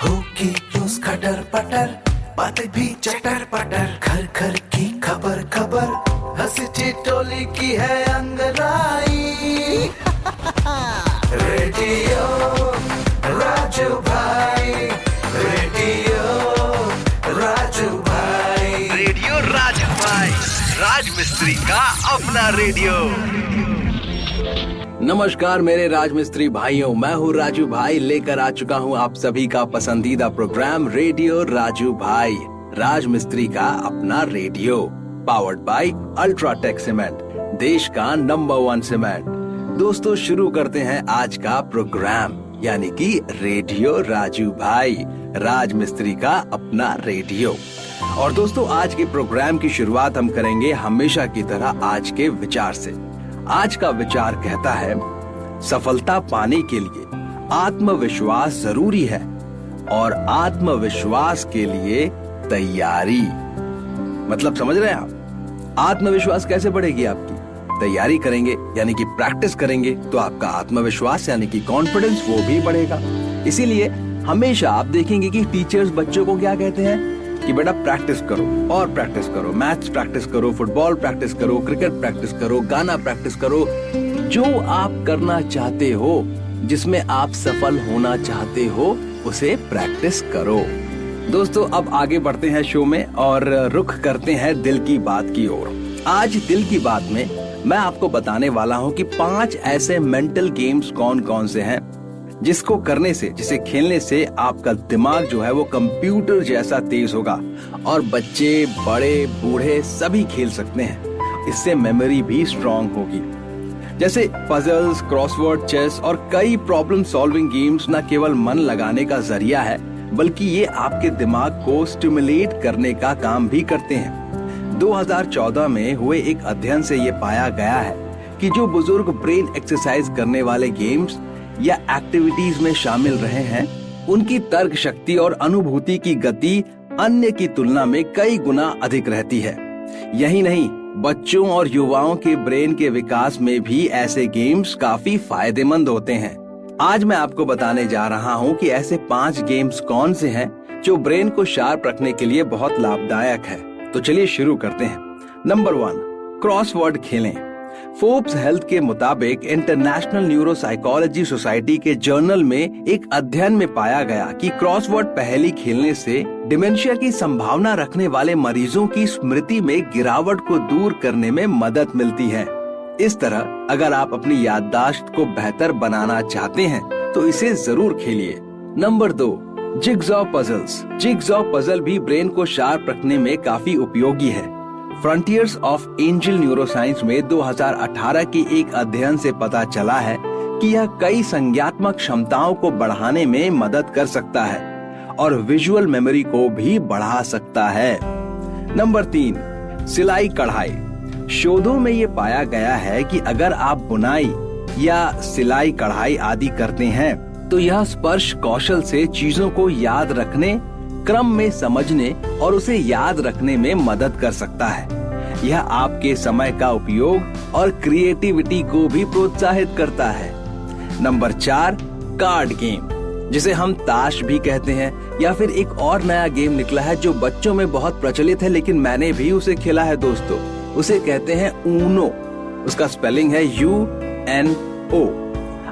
होगी रोज खटर पटर, बातें भी चटर पटर, घर घर की खबर खबर, हंसी ठिठोली की है अंगड़ाई। रेडियो राजू भाई, रेडियो राजू भाई, रेडियो राजू भाई, राज मिस्त्री का अपना रेडियो। नमस्कार मेरे राजमिस्त्री भाइयों, मैं हूँ राजू भाई, लेकर आ चुका हूँ आप सभी का पसंदीदा प्रोग्राम रेडियो राजू भाई, राजमिस्त्री का अपना radio, powered by UltraTech cement, देश का नंबर 1 सीमेंट। दोस्तों शुरू करते हैं आज का प्रोग्राम, यानी कि रेडियो राजू भाई, राजमिस्त्री का अपना रेडियो। और दोस्तों आज के प्रोग्राम की शुरुआत हम करेंगे हमेशा की तरह आज के विचार से। आज का विचार कहता है, सफलता पाने के लिए आत्मविश्वास जरूरी है और आत्मविश्वास के लिए तैयारी। मतलब समझ रहे हैं आप? आत्मविश्वास कैसे बढ़ेगी आपकी? तैयारी करेंगे यानी कि प्रैक्टिस करेंगे तो आपका आत्मविश्वास यानी कि कॉन्फिडेंस वो भी बढ़ेगा। इसीलिए हमेशा आप देखेंगे कि टीचर्स बच्चों को क्या कहते हैं कि बेटा प्रैक्टिस करो और प्रैक्टिस करो, मैथ्स प्रैक्टिस करो, फुटबॉल प्रैक्टिस करो, क्रिकेट प्रैक्टिस करो, गाना प्रैक्टिस करो। जो आप करना चाहते हो, जिसमें आप सफल होना चाहते हो, उसे प्रैक्टिस करो। दोस्तों अब आगे बढ़ते हैं शो में और रुख करते हैं दिल की बात की ओर। आज दिल की बात में मैं आपको बताने वाला हूँ कि 5 ऐसे मेंटल गेम्स कौन कौन से हैं जिसको करने से, जिसे खेलने से आपका दिमाग जो है वो कंप्यूटर जैसा तेज होगा और बच्चे, बड़े, बूढ़े सभी खेल सकते हैं। इससे मेमोरी भी स्ट्रांग होगी। जैसे पजल्स, क्रॉसवर्ड, चेस और कई प्रॉब्लम सॉल्विंग गेम्स न केवल मन लगाने का जरिया है, बल्कि ये आपके दिमाग को स्टिमुलेट करने का काम भी करते हैं। 2014 में हुए एक अध्ययन से ये पाया गया है कि जो बुजुर्ग ब्रेन एक्सरसाइज करने वाले गेम्स या एक्टिविटीज में शामिल रहे हैं, उनकी तर्क शक्ति और अनुभूति की गति अन्य की तुलना में कई गुना अधिक रहती है। यही नहीं, बच्चों और युवाओं के ब्रेन के विकास में भी ऐसे गेम्स काफी फायदेमंद होते हैं। आज मैं आपको बताने जा रहा हूँ कि ऐसे 5 गेम्स कौन से हैं जो ब्रेन को शार्प रखने के लिए बहुत लाभदायक है। तो चलिए शुरू करते हैं। नंबर 1, क्रॉसवर्ड खेलें। फोर्ब्स हेल्थ के मुताबिक इंटरनेशनल न्यूरोसाइकोलॉजी सोसाइटी के जर्नल में एक अध्ययन में पाया गया कि क्रॉसवर्ड पहेली खेलने से डिमेंशिया की संभावना रखने वाले मरीजों की स्मृति में गिरावट को दूर करने में मदद मिलती है। इस तरह अगर आप अपनी याददाश्त को बेहतर बनाना चाहते हैं तो इसे जरूर खेलिए। Number 2, jigsaw puzzles. Jigsaw puzzle भी ब्रेन को शार्प रखने में काफी उपयोगी है। फ्रंटियर्स ऑफ एंजल न्यूरोसाइंस में 2018 के एक अध्ययन से पता चला है कि यह कई संज्ञात्मक क्षमताओं को बढ़ाने में मदद कर सकता है और विजुअल मेमोरी को भी बढ़ा सकता है। नंबर 3, सिलाई कढ़ाई। शोधों में ये पाया गया है कि अगर आप बुनाई या सिलाई कढ़ाई आदि करते हैं तो यह स्पर्श कौशल से चीजों को याद रखने, क्रम में समझने और उसे याद रखने में मदद कर सकता है। यह आपके समय का उपयोग और क्रिएटिविटी को भी प्रोत्साहित करता है। नंबर 4, कार्ड गेम, जिसे हम ताश भी कहते हैं, या फिर एक और नया गेम निकला है जो बच्चों में बहुत प्रचलित है, लेकिन मैंने भी उसे खेला है दोस्तों। उसे कहते हैं ऊनो। उसका स्पेलिंग है UNO।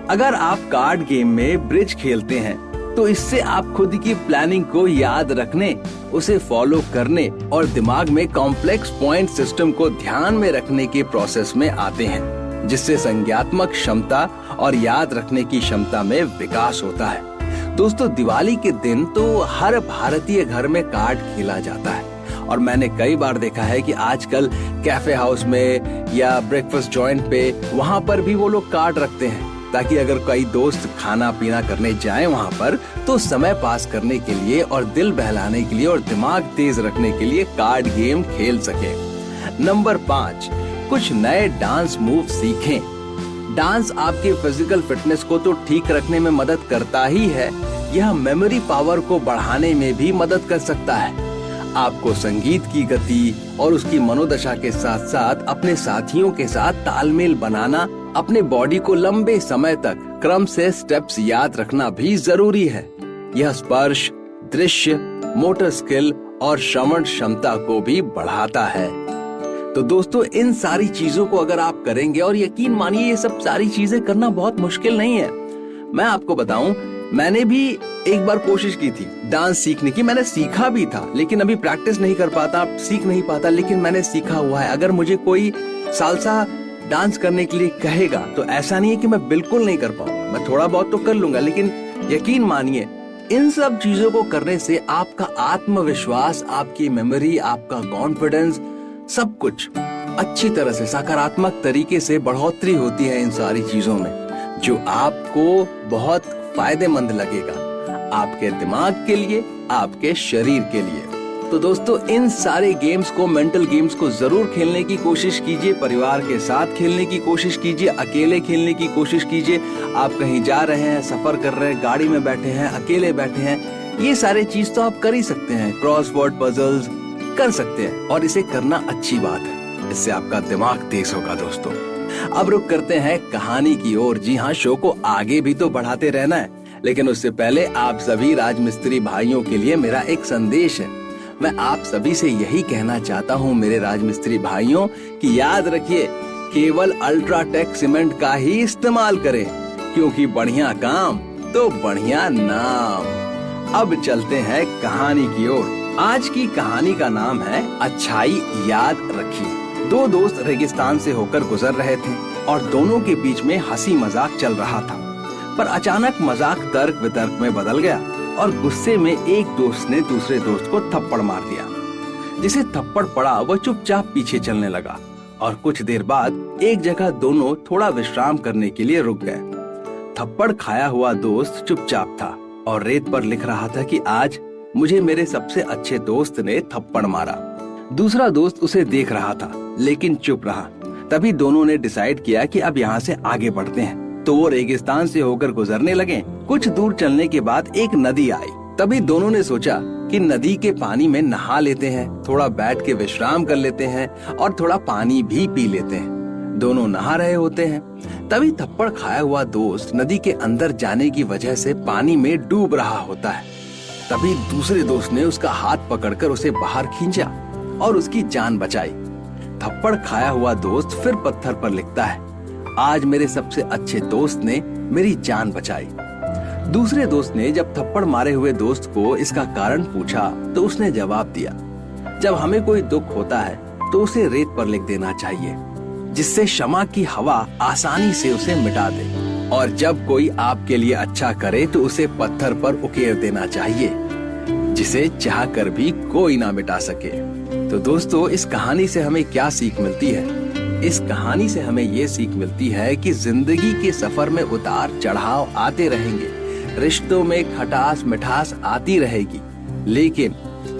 अगर आप कार्ड गेम में ब्रिज खेलते हैं तो इससे आप खुद की प्लानिंग को याद रखने, उसे फॉलो करने और दिमाग में कॉम्प्लेक्स पॉइंट सिस्टम को ध्यान में रखने के प्रोसेस में आते हैं, जिससे संज्ञात्मक क्षमता और याद रखने की क्षमता में विकास होता है। दोस्तों दिवाली के दिन तो हर भारतीय घर में कार्ड खेला जाता है और मैंने कई बार देखा है कि आजकल कैफे हाउस में या ब्रेकफास्ट जॉइंट पे वहाँ पर भी वो लोग कार्ड रखते हैं, ताकि अगर कई दोस्त खाना पीना करने जाएं वहाँ पर तो समय पास करने के लिए और दिल बहलाने के लिए और दिमाग तेज रखने के लिए कार्ड गेम खेल सके। नंबर 5, कुछ नए डांस मूव सीखें। डांस आपके फिजिकल फिटनेस को तो ठीक रखने में मदद करता ही है, यह मेमोरी पावर को बढ़ाने में भी मदद कर सकता है। आपको संगीत की गति और उसकी मनोदशा के साथ साथ अपने साथियों के साथ तालमेल बनाना, अपने बॉडी को लंबे समय तक क्रम से स्टेप्स याद रखना भी जरूरी है। यह स्पर्श, दृश्य, मोटर स्किल और श्रवण क्षमता को भी बढ़ाता है। तो दोस्तों, इन सारी चीजों को अगर आप करेंगे, और यकीन मानिए ये सब सारी चीजें करना बहुत मुश्किल नहीं है। मैं आपको बताऊं, मैंने भी एक बार कोशिश की थी डांस सीखने की। मैंने सीखा भी था, लेकिन अभी प्रैक्टिस नहीं कर पाता, सीख नहीं पाता, लेकिन मैंने सीखा हुआ है। अगर मुझे कोई सालसा डांस करने के लिए कहेगा तो ऐसा नहीं है कि मैं बिल्कुल नहीं कर पाऊंगा, मैं थोड़ा बहुत तो कर लूंगा। लेकिन यकीन मानिए, इन सब चीजों को करने से आपका आत्मविश्वास, आपकी मेमोरी, आपका कॉन्फिडेंस, सब कुछ अच्छी तरह से सकारात्मक तरीके से बढ़ोतरी होती है इन सारी चीजों में, जो आपको बहुत फायदेमंद लगेगा, आपके दिमाग के लिए, आपके शरीर के लिए। तो दोस्तों, इन सारे गेम्स को, मेंटल गेम्स को जरूर खेलने की कोशिश कीजिए। परिवार के साथ खेलने की कोशिश कीजिए, अकेले खेलने की कोशिश कीजिए। आप कहीं जा रहे हैं, सफर कर रहे हैं, गाड़ी में बैठे हैं, अकेले बैठे हैं, ये सारे चीज तो आप कर ही सकते हैं। क्रॉसवर्ड पजल्स कर सकते हैं, और इसे करना अच्छी बात है। इससे आपका दिमाग तेज होगा दोस्तों। अब रुक करते हैं कहानी की ओर। जी हाँ, शो को आगे भी तो बढ़ाते रहना है, लेकिन उससे पहले आप सभी राजमिस्त्री भाइयों के लिए मेरा एक संदेश है। मैं आप सभी से यही कहना चाहता हूँ मेरे राजमिस्त्री भाइयों, कि याद रखिए, केवल अल्ट्राटेक सीमेंट का ही इस्तेमाल करें, क्योंकि बढ़िया काम तो बढ़िया नाम। अब चलते हैं कहानी की ओर। आज की कहानी का नाम है अच्छाई याद रखिए। दो दोस्त रेगिस्तान से होकर गुजर रहे थे और दोनों के बीच में हंसी मजाक चल रहा था। पर अचानक मजाक तर्क वितर्क में बदल गया और गुस्से में एक दोस्त ने दूसरे दोस्त को थप्पड़ मार दिया। जिसे थप्पड़ पड़ा वह चुपचाप पीछे चलने लगा और कुछ देर बाद एक जगह दोनों थोड़ा विश्राम करने के लिए रुक गए। थप्पड़ खाया हुआ दोस्त चुपचाप था और रेत पर लिख रहा था कि आज मुझे मेरे सबसे अच्छे दोस्त ने थप्पड़ मारा। दूसरा दोस्त उसे देख रहा था लेकिन चुप रहा। तभी दोनों ने डिसाइड किया कि अब यहाँ से आगे बढ़ते हैं, तो वो रेगिस्तान से होकर गुजरने लगे। कुछ दूर चलने के बाद एक नदी आई। तभी दोनों ने सोचा कि नदी के पानी में नहा लेते हैं, थोड़ा बैठ के विश्राम कर लेते हैं और थोड़ा पानी भी पी लेते हैं। दोनों नहा रहे होते हैं, तभी थप्पड़ खाया हुआ दोस्त नदी के अंदर जाने की वजह से पानी में डूब रहा होता है। तभी दूसरे दोस्त ने उसका हाथ पकड़कर उसे बाहर खींचा और उसकी जान बचाई। थप्पड़ खाया हुआ दोस्त फिर पत्थर पर लिखता है, आज मेरे सबसे अच्छे दोस्त ने मेरी जान बचाई। दूसरे दोस्त ने जब थप्पड़ मारे हुए दोस्त को इसका कारण पूछा तो उसने जवाब दिया, जब हमें कोई दुख होता है तो उसे रेत पर लिख देना चाहिए, जिससे क्षमा की हवा आसानी से उसे मिटा दे, और जब कोई आपके लिए अच्छा करे तो उसे पत्थर पर उकेर देना चाहिए, जिसे चाह कर भी कोई ना मिटा सके। तो दोस्तों, इस कहानी से हमें क्या सीख मिलती है? इस कहानी से हमें ये सीख मिलती है कि जिंदगी के सफर में उतार चढ़ाव आते रहेंगे, रिश्तों में खटास मिठास आती रहेगी, लेकिन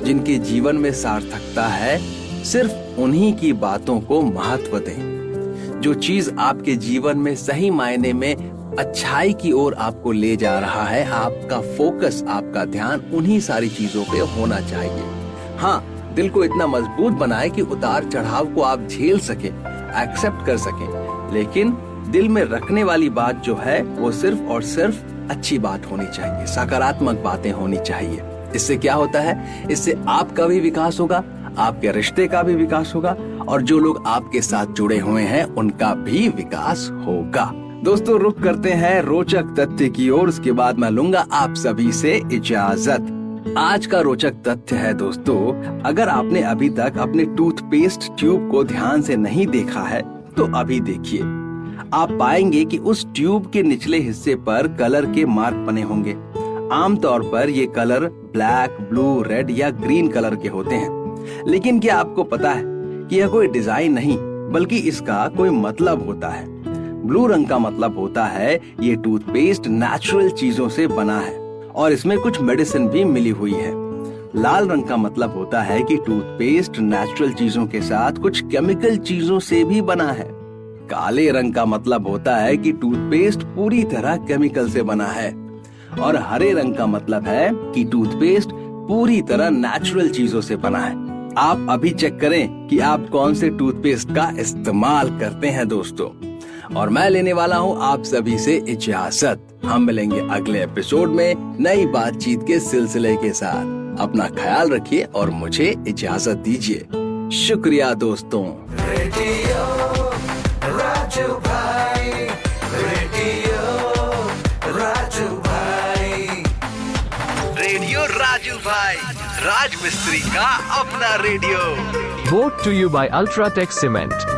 जिनके जीवन में सार्थकता है, सिर्फ उन्हीं की बातों को महत्व दें। जो चीज आपके जीवन में सही मायने में अच्छाई की ओर आपको ले जा रहा है, आपका फोकस, आपका ध्यान उन्हीं सारी चीजों पे होना चाहिए। हाँ, दिल को इतना मजबूत बनाए कि उतार चढ़ाव को आप झेल सके, एक्सेप्ट कर सके, लेकिन दिल में रखने वाली बात जो है वो सिर्फ और सिर्फ अच्छी बात होनी चाहिए, सकारात्मक बातें होनी चाहिए। इससे क्या होता है? इससे आपका भी विकास होगा, आपके रिश्ते का भी विकास होगा, और जो लोग आपके साथ जुड़े हुए हैं उनका भी विकास होगा। दोस्तों, रुक करते हैं रोचक तथ्य की ओर, उसके बाद मैं लूंगा आप सभी से इजाजत। आज का रोचक तथ्य है दोस्तों, अगर आपने अभी तक अपने टूथपेस्ट ट्यूब को ध्यान से नहीं देखा है तो अभी देखिए। आप पाएंगे कि उस ट्यूब के निचले हिस्से पर कलर के मार्क बने होंगे। आमतौर पर ये कलर ब्लैक, ब्लू, रेड या ग्रीन कलर के होते हैं, लेकिन क्या आपको पता है कि यह कोई डिजाइन नहीं बल्कि इसका कोई मतलब होता है। ब्लू रंग का मतलब होता है ये टूथपेस्ट नेचुरल चीजों से बना है और इसमें कुछ मेडिसिन भी मिली हुई है। लाल रंग का मतलब होता है कि टूथपेस्ट नेचुरल चीजों के साथ कुछ केमिकल चीजों से भी बना है। काले रंग का मतलब होता है कि टूथपेस्ट पूरी तरह केमिकल से बना है, और हरे रंग का मतलब है कि टूथपेस्ट पूरी तरह नेचुरल चीजों से बना है। आप अभी चेक करें कि आप कौन से टूथपेस्ट का इस्तेमाल करते हैं दोस्तों। और मैं लेने वाला हूँ आप सभी से इजाजत। हम मिलेंगे अगले एपिसोड में नई बातचीत के सिलसिले के साथ। अपना ख्याल रखिए और मुझे इजाजत दीजिए। शुक्रिया दोस्तों। रेडियो राजू भाई, रेडियो राजू भाई। रेडियो राजू भाई, राज मिस्त्री का अपना radio. Brought to you by Ultratech Cement.